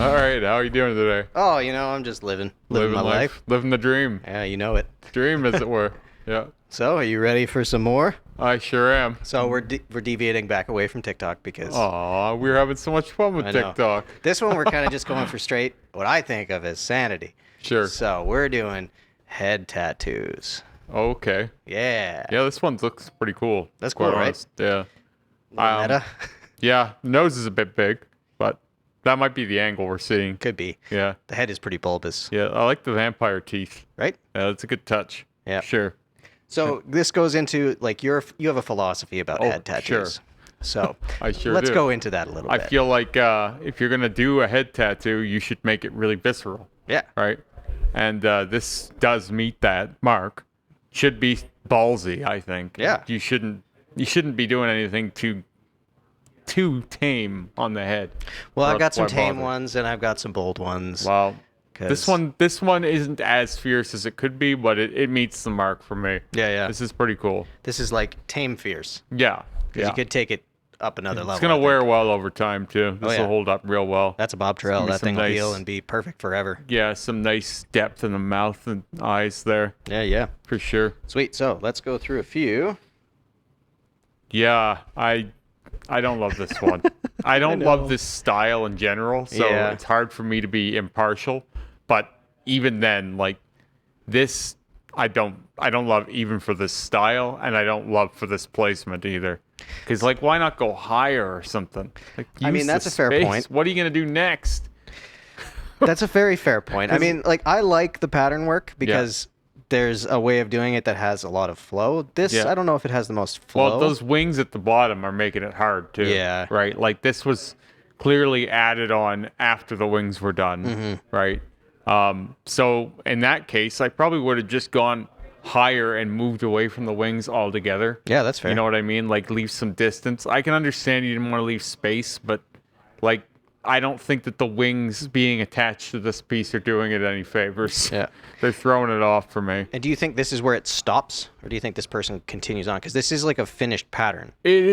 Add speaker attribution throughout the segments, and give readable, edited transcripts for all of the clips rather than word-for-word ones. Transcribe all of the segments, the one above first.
Speaker 1: All right, how are you doing today?
Speaker 2: Oh, I'm just living my life.
Speaker 1: Living the dream.
Speaker 2: Yeah, you know it.
Speaker 1: Dream, as it were. Yeah,
Speaker 2: So, are you ready for some more?
Speaker 1: I sure am.
Speaker 2: So we're deviating back away from TikTok because
Speaker 1: Aw, we're having so much fun with
Speaker 2: I know
Speaker 1: TikTok.
Speaker 2: this one we're kind of just going for straight what I think of as sanity.
Speaker 1: Sure.
Speaker 2: So we're doing head tattoos.
Speaker 1: Okay.
Speaker 2: Yeah.
Speaker 1: Yeah, this one looks pretty cool.
Speaker 2: That's
Speaker 1: quite
Speaker 2: cool, right?
Speaker 1: honest. Yeah.
Speaker 2: Little meta.
Speaker 1: Yeah, the nose is a bit big, but that might be the angle we're seeing.
Speaker 2: Could be.
Speaker 1: Yeah.
Speaker 2: The head is pretty bulbous,
Speaker 1: Yeah, I like the vampire teeth.
Speaker 2: right?
Speaker 1: Yeah, that's a good touch.
Speaker 2: Yeah.
Speaker 1: Sure.
Speaker 2: So this goes into like you have a philosophy about head tattoos.
Speaker 1: Sure.
Speaker 2: So
Speaker 1: I sure
Speaker 2: let's
Speaker 1: do.
Speaker 2: go into that a little
Speaker 1: I
Speaker 2: bit.
Speaker 1: feel like if you're going to do a head tattoo, you should make it really visceral.
Speaker 2: Yeah.
Speaker 1: Right? And this does meet that mark. Should be ballsy, I think.
Speaker 2: Yeah.
Speaker 1: You shouldn't be doing anything too tame on the head.
Speaker 2: Well,
Speaker 1: Or
Speaker 2: I've got
Speaker 1: else
Speaker 2: some
Speaker 1: why
Speaker 2: tame
Speaker 1: bother?
Speaker 2: ones and I've got some bold ones.
Speaker 1: Well,
Speaker 2: 'Cause-
Speaker 1: this one isn't as fierce as it could be, but it meets the mark for me.
Speaker 2: Yeah.
Speaker 1: This is pretty cool.
Speaker 2: This is like tame fierce.
Speaker 1: Yeah.
Speaker 2: Because you could take it up another level.
Speaker 1: It's gonna
Speaker 2: I think.
Speaker 1: wear well over time too. This
Speaker 2: yeah.
Speaker 1: will hold up real well.
Speaker 2: That's a Bob Terrell.
Speaker 1: gonna be
Speaker 2: That
Speaker 1: some
Speaker 2: thing will
Speaker 1: nice-
Speaker 2: heal and be perfect forever.
Speaker 1: Yeah, some nice depth in the mouth and eyes there
Speaker 2: Yeah.
Speaker 1: for sure.
Speaker 2: Sweet. So let's go through a few.
Speaker 1: Yeah, I don't love this one. I don't love this style in general, so
Speaker 2: Yeah.
Speaker 1: it's hard for me to be impartial. But even then, like this, I don't love even for this style, and I don't love for this placement either. Because like, why not go higher or something? Like,
Speaker 2: I mean,
Speaker 1: use the
Speaker 2: that's a fair
Speaker 1: space.
Speaker 2: point.
Speaker 1: What are you gonna do next?
Speaker 2: That's a very fair point. I mean, like I like the pattern work because there's a way of doing it that has a lot of flow. This,
Speaker 1: Yeah.
Speaker 2: I don't know if it has the most flow.
Speaker 1: Well, those wings at the bottom are making it hard too.
Speaker 2: Yeah.
Speaker 1: Right. Like this was clearly added on after the wings were done.
Speaker 2: Mm-hmm.
Speaker 1: Right. So in that case, I probably would have just gone higher and moved away from the wings altogether.
Speaker 2: Yeah, that's fair.
Speaker 1: You know what I mean? Like leave some distance. I can understand you didn't want to leave space, but like I don't think that the wings being attached to this piece are doing it any favors.
Speaker 2: Yeah.
Speaker 1: They're throwing it off for me.
Speaker 2: And do you think this is where it stops, or do you think this person continues on? Because this is like a finished pattern.
Speaker 1: It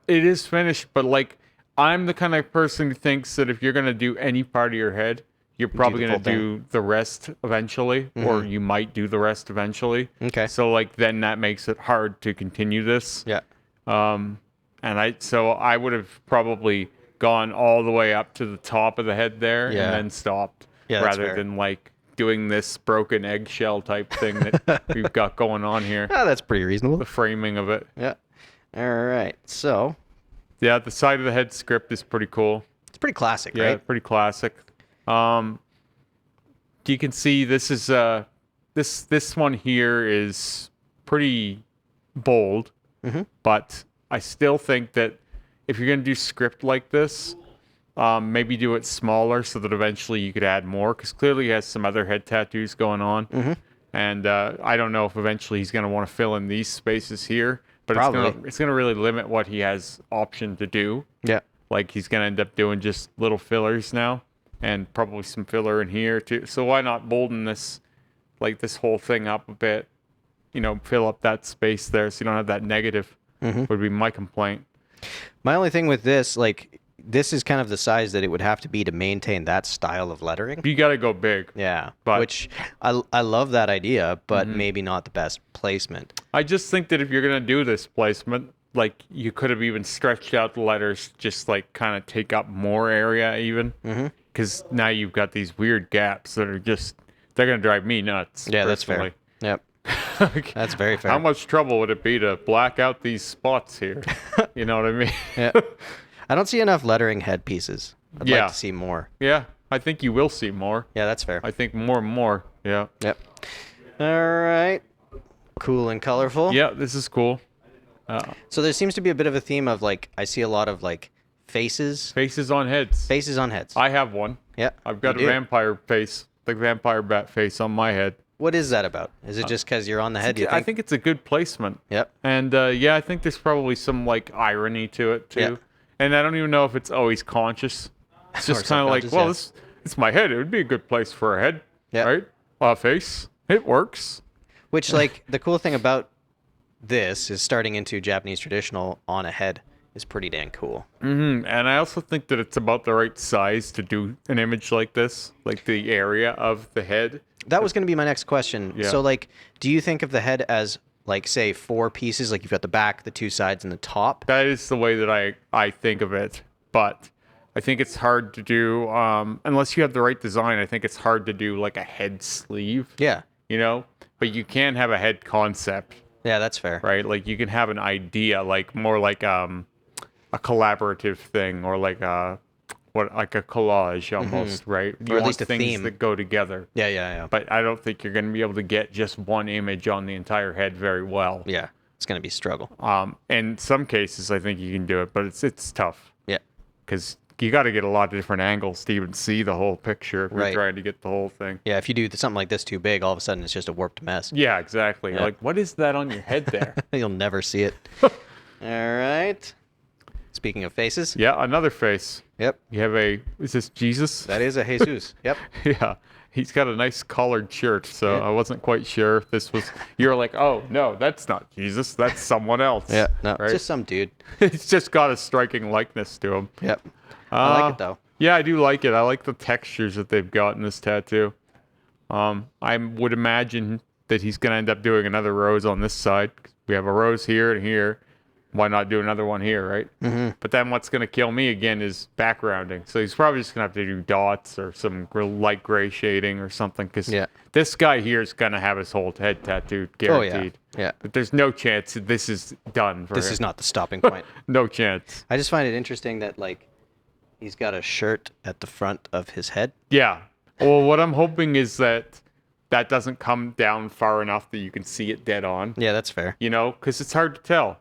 Speaker 1: is finished, but like I'm the kind of person who thinks that if you're gonna do any part of your head, you're probably
Speaker 2: the
Speaker 1: gonna
Speaker 2: full thing.
Speaker 1: do the rest eventually, or you might do the rest eventually.
Speaker 2: Okay.
Speaker 1: So like then that makes it hard to continue this.
Speaker 2: Yeah.
Speaker 1: And I would have probably gone all the way up to the top of the head there
Speaker 2: Yeah.
Speaker 1: and then stopped,
Speaker 2: Yeah, that's
Speaker 1: rather
Speaker 2: fair.
Speaker 1: than like doing this broken eggshell type thing that we've got going on here.
Speaker 2: Ah, that's pretty reasonable.
Speaker 1: The framing of it.
Speaker 2: Yeah. All right. So
Speaker 1: Yeah, the side of the head script is pretty cool.
Speaker 2: it's pretty classic,
Speaker 1: Yeah,
Speaker 2: right?
Speaker 1: pretty classic. You can see this is this one here is pretty bold, but I still think that if you're gonna do script like this, maybe do it smaller so that eventually you could add more. Because clearly he has some other head tattoos going on, and I don't know if eventually he's gonna want to fill in these spaces here. But
Speaker 2: Probably.
Speaker 1: it's gonna really limit what he has option to do.
Speaker 2: Yeah.
Speaker 1: Like he's gonna end up doing just little fillers now, and probably some filler in here too. So why not bolden this, like this whole thing up a bit? You know, fill up that space there so you don't have that negative. Would be my complaint.
Speaker 2: My only thing with this, like, this is kind of the size that it would have to be to maintain that style of lettering.
Speaker 1: You got to go big.
Speaker 2: Yeah.
Speaker 1: But-
Speaker 2: Which I love that idea, but maybe not the best placement.
Speaker 1: I just think that if you're gonna do this placement, like you could have even stretched out the letters, just like kind of take up more area even. Because now you've got these weird gaps that are they're gonna drive me nuts.
Speaker 2: Yeah, that's fair.
Speaker 1: personally.
Speaker 2: Yep.
Speaker 1: Like,
Speaker 2: That's very fair.
Speaker 1: how much trouble would it be to black out these spots here? You know what I mean?
Speaker 2: Yeah. I don't see enough lettering headpieces. I'd
Speaker 1: Yeah.
Speaker 2: like to see more.
Speaker 1: Yeah, I think you will see more.
Speaker 2: Yeah, that's fair.
Speaker 1: I think more and more. Yeah.
Speaker 2: Yep. All right. Cool and colorful.
Speaker 1: Yeah, this is cool.
Speaker 2: So there seems to be a bit of a theme of like I see a lot of like faces
Speaker 1: Faces on heads.
Speaker 2: on heads.
Speaker 1: I have one.
Speaker 2: Yeah.
Speaker 1: I've got a
Speaker 2: you do.
Speaker 1: vampire face, the vampire bat face on my head.
Speaker 2: What is that about? Is it just because you're on the head? You think?
Speaker 1: I think it's a good placement.
Speaker 2: Yep.
Speaker 1: And yeah, I think there's probably some like irony to it too.
Speaker 2: Yeah.
Speaker 1: And I don't even know if it's always conscious. It's just
Speaker 2: Or
Speaker 1: kind of like,
Speaker 2: subconscious,
Speaker 1: well,
Speaker 2: yeah.
Speaker 1: it's my head. It would be a good place for a head,
Speaker 2: Yeah.
Speaker 1: right? A face. It works.
Speaker 2: Which, like, the cool thing about this is starting into Japanese traditional on a head is pretty dang cool.
Speaker 1: And I also think that it's about the right size to do an image like this, like the area of the head.
Speaker 2: That was going to be my next question.
Speaker 1: Yeah.
Speaker 2: So, like, do you think of the head as, like, say, 4 pieces? Like, you've got the back, the 2 sides, and the top?
Speaker 1: That is the way that I think of it. But I think it's hard to do, unless you have the right design, I think it's hard to do like a head sleeve,
Speaker 2: Yeah.
Speaker 1: you know? But you can have a head concept,
Speaker 2: Yeah, that's fair.
Speaker 1: right? Like you can have an idea, like more like a collaborative thing or like a collage almost, right? You
Speaker 2: Or at
Speaker 1: want
Speaker 2: least a
Speaker 1: things
Speaker 2: theme.
Speaker 1: that go together.
Speaker 2: Yeah, yeah, yeah.
Speaker 1: But I don't think you're going to be able to get just one image on the entire head very well.
Speaker 2: Yeah, it's going to be a struggle.
Speaker 1: In some cases, I think you can do it, but it's tough
Speaker 2: Yeah.
Speaker 1: because you got to get a lot of different angles to even see the whole picture if
Speaker 2: Right.
Speaker 1: you're trying to get the whole thing.
Speaker 2: Yeah, if you do something like this too big, all of a sudden it's just a warped mess.
Speaker 1: Yeah, exactly.
Speaker 2: Yeah.
Speaker 1: Like, what is that on your head there?
Speaker 2: You'll never see it. All right. Speaking of faces.
Speaker 1: Yeah, another face.
Speaker 2: Yep.
Speaker 1: You have is this Jesus?
Speaker 2: That is a Jesus. Yep.
Speaker 1: Yeah. He's got a nice collared shirt, so
Speaker 2: Yeah.
Speaker 1: I wasn't quite sure if this was. You're like, oh no, that's not Jesus. That's someone else.
Speaker 2: Yeah. No,
Speaker 1: right?
Speaker 2: just some dude.
Speaker 1: It's just got a striking likeness to him.
Speaker 2: Yep. I like it though.
Speaker 1: Yeah, I do like it. I like the textures that they've got in this tattoo. I would imagine that he's gonna end up doing another rose on this side. We have a rose here and here. Why not do another one here, right? Mm-hmm. But then what's gonna kill me again is backgrounding. So he's probably just gonna have to do dots or some real light gray shading or something. Because
Speaker 2: Yeah.
Speaker 1: this guy here is gonna have his whole head tattooed,
Speaker 2: Oh yeah.
Speaker 1: guaranteed.
Speaker 2: Yeah.
Speaker 1: But there's no chance that this is done for
Speaker 2: This
Speaker 1: him.
Speaker 2: is not the stopping point.
Speaker 1: No chance.
Speaker 2: I just find it interesting that like he's got a shirt at the front of his head.
Speaker 1: Yeah. Well, what I'm hoping is that doesn't come down far enough that you can see it dead on.
Speaker 2: Yeah, that's fair.
Speaker 1: You know, because it's hard to tell.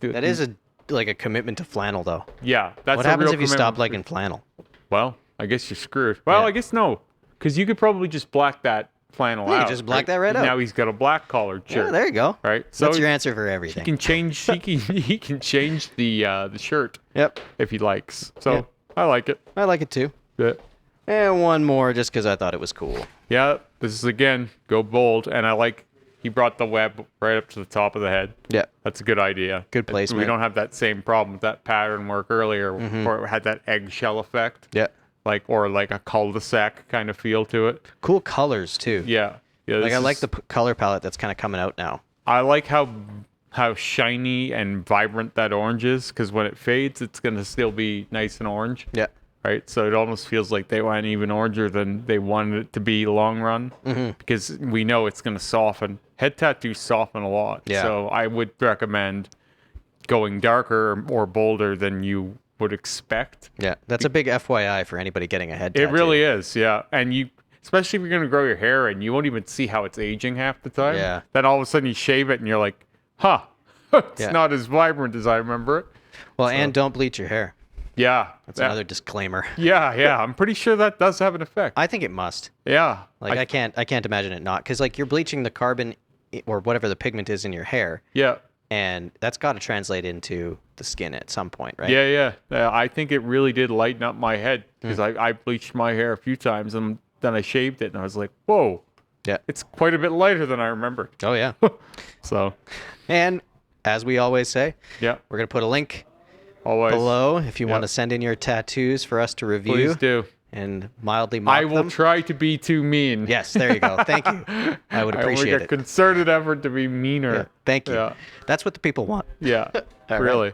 Speaker 2: That is a commitment to flannel though.
Speaker 1: Yeah, that's
Speaker 2: What
Speaker 1: a
Speaker 2: happens
Speaker 1: real
Speaker 2: if you stop
Speaker 1: commitment.
Speaker 2: liking flannel?
Speaker 1: Well, I guess you're screwed. Well,
Speaker 2: Yeah.
Speaker 1: I guess no, because you could probably just black that flannel
Speaker 2: Yeah, you
Speaker 1: out.
Speaker 2: just black that right out.
Speaker 1: Now he's got a black collared shirt.
Speaker 2: Yeah, there you go.
Speaker 1: Right. So
Speaker 2: That's your answer for
Speaker 1: he
Speaker 2: everything.
Speaker 1: can change. He can change the shirt
Speaker 2: Yep.
Speaker 1: if he likes. So
Speaker 2: Yeah.
Speaker 1: I like it.
Speaker 2: I like it too.
Speaker 1: Yeah.
Speaker 2: And one more just because I thought it was cool.
Speaker 1: Yeah. This is again go bold, and I like. He brought the web right up to the top of the head.
Speaker 2: Yeah.
Speaker 1: That's a good idea.
Speaker 2: Good
Speaker 1: We
Speaker 2: placement.
Speaker 1: don't have that same problem with that pattern work earlier, where it had that eggshell effect,
Speaker 2: Yeah.
Speaker 1: or like a cul-de-sac kind of feel to it.
Speaker 2: Cool colors too.
Speaker 1: Yeah, yeah.
Speaker 2: Like
Speaker 1: this
Speaker 2: I like
Speaker 1: is-
Speaker 2: the color palette that's kind of coming out now.
Speaker 1: I like how shiny and vibrant that orange is, because when it fades, it's gonna still be nice and orange.
Speaker 2: Yeah.
Speaker 1: Right, so it almost feels like they went even oranger than they wanted it to be long run, because we know it's going to soften. Head tattoos soften a lot,
Speaker 2: Yeah.
Speaker 1: so I would recommend going darker or bolder than you would expect.
Speaker 2: Yeah. That's a big FYI for anybody getting a head
Speaker 1: It
Speaker 2: tattoo.
Speaker 1: really is, yeah. And you, especially if you're going to grow your hair and you won't even see how it's aging half the time.
Speaker 2: Yeah.
Speaker 1: Then all of a sudden you shave it and you're like, huh, it's
Speaker 2: Yeah.
Speaker 1: not as vibrant as I remember it.
Speaker 2: Well, and don't bleach your hair.
Speaker 1: Yeah.
Speaker 2: That's another disclaimer.
Speaker 1: Yeah. I'm pretty sure that does have an effect.
Speaker 2: I think it must.
Speaker 1: Yeah.
Speaker 2: Like I can't imagine it not, because like you're bleaching the carbon or whatever the pigment is in your hair,
Speaker 1: Yeah.
Speaker 2: and that's got to translate into the skin at some point, right?
Speaker 1: Yeah. I think it really did lighten up my head, because I bleached my hair a few times and then I shaved it and I was like, whoa,
Speaker 2: Yeah.
Speaker 1: it's quite a bit lighter than I remembered.
Speaker 2: Oh yeah.
Speaker 1: So,
Speaker 2: And as we always say,
Speaker 1: yeah,
Speaker 2: we're gonna put a link
Speaker 1: always.
Speaker 2: below if you want
Speaker 1: Yeah.
Speaker 2: to send in your tattoos for us to review
Speaker 1: Please do.
Speaker 2: and mildly mock
Speaker 1: I will
Speaker 2: them.
Speaker 1: try to be too mean.
Speaker 2: Yes, there you go. Thank you. I would
Speaker 1: I will
Speaker 2: appreciate
Speaker 1: make a
Speaker 2: it.
Speaker 1: concerted effort to be meaner.
Speaker 2: Yeah, thank you.
Speaker 1: Yeah.
Speaker 2: That's what the people want.
Speaker 1: Yeah.
Speaker 2: right.
Speaker 1: Really.